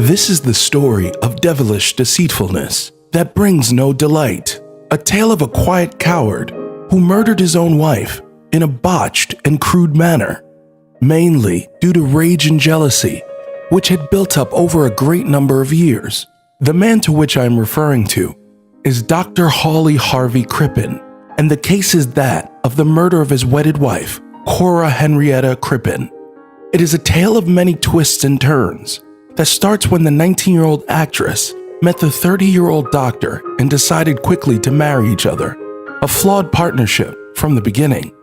This is the story of devilish deceitfulness that brings no delight. A tale of a quiet coward who murdered his own wife in a botched and crude manner, mainly due to rage and jealousy, which had built up over a great number of years. The man to which I am referring to is Dr. Hawley Harvey Crippen, and the case is that of the murder of his wedded wife, Cora Henrietta Crippen. It is a tale of many twists and turns that starts when the 19-year-old actress met the 30-year-old doctor and decided quickly to marry each other, a flawed partnership from the beginning.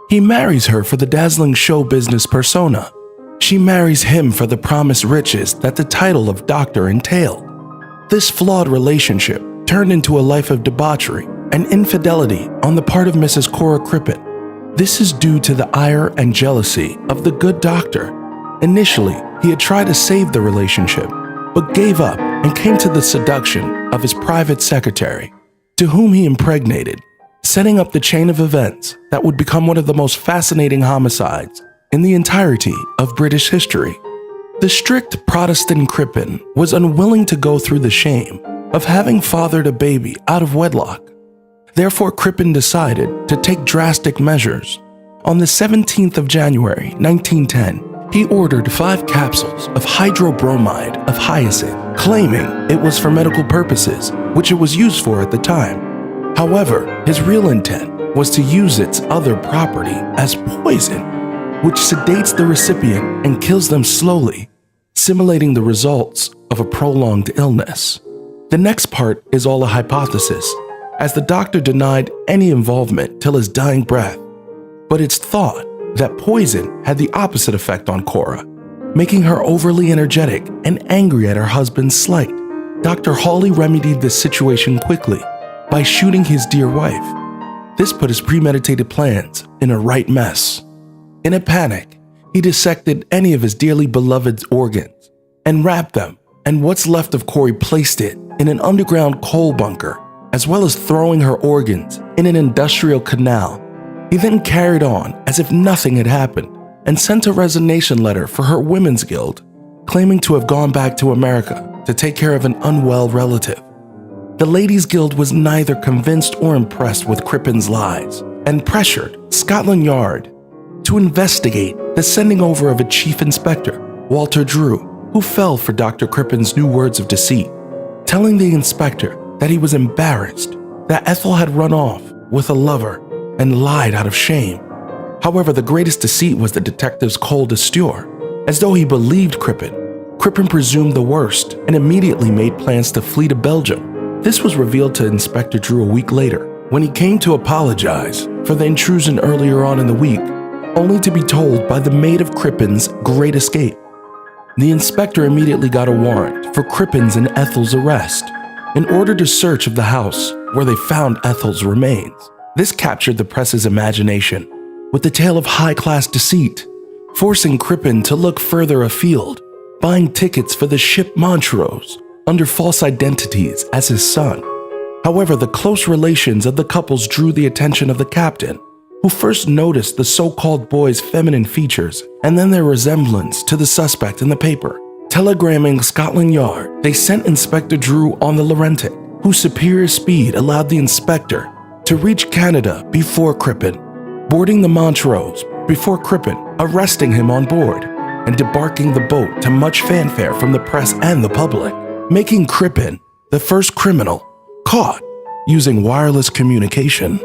He marries her for the dazzling show business persona. She marries him for the promised riches that the title of doctor entailed. This flawed relationship turned into a life of debauchery and infidelity on the part of Mrs. Cora Crippen. This is due to the ire and jealousy of the good doctor. Initially, he had tried to save the relationship, but gave up and came to the seduction of his private secretary, to whom he impregnated, setting up the chain of events that would become one of the most fascinating homicides in the entirety of British history. The strict Protestant Crippen was unwilling to go through the shame of having fathered a baby out of wedlock. Therefore, Crippen decided to take drastic measures. On the 17th of January, 1910, he ordered 5 capsules of hydrobromide of hyacinth, claiming it was for medical purposes, which it was used for at the time. However, his real intent was to use its other property as poison, which sedates the recipient and kills them slowly, simulating the results of a prolonged illness. The next part is all a hypothesis, as the doctor denied any involvement till his dying breath. But it's thought that poison had the opposite effect on Cora, making her overly energetic and angry at her husband's slight. Dr. Hawley remedied this situation quickly by shooting his dear wife. This put his premeditated plans in a right mess. In a panic, he dissected any of his dearly beloved's organs and wrapped them, and what's left of Cora placed it in an underground coal bunker, as well as throwing her organs in an industrial canal. He then carried on as if nothing had happened and sent a resignation letter for her Women's Guild, claiming to have gone back to America to take care of an unwell relative. The Ladies' Guild was neither convinced or impressed with Crippen's lies and pressured Scotland Yard to investigate the sending over of a chief inspector, Walter Drew, who fell for Dr. Crippen's new words of deceit, telling the inspector that he was embarrassed that Ethel had run off with a lover and lied out of shame. However, the greatest deceit was the detective's cold austere. As though he believed Crippen, Crippen presumed the worst and immediately made plans to flee to Belgium. This was revealed to Inspector Drew a week later, when he came to apologize for the intrusion earlier on in the week, only to be told by the maid of Crippen's great escape. The inspector immediately got a warrant for Crippen's and Ethel's arrest and ordered a search of the house where they found Ethel's remains. This captured the press's imagination with the tale of high-class deceit, forcing Crippen to look further afield, buying tickets for the ship Montrose under false identities as his son. However, the close relations of the couples drew the attention of the captain, who first noticed the so-called boy's feminine features and then their resemblance to the suspect in the paper. Telegramming Scotland Yard, they sent Inspector Drew on the Laurentian, whose superior speed allowed the inspector to reach Canada before Crippen, boarding the Montrose before Crippen, arresting him on board, and debarking the boat to much fanfare from the press and the public, making Crippen the first criminal caught using wireless communication.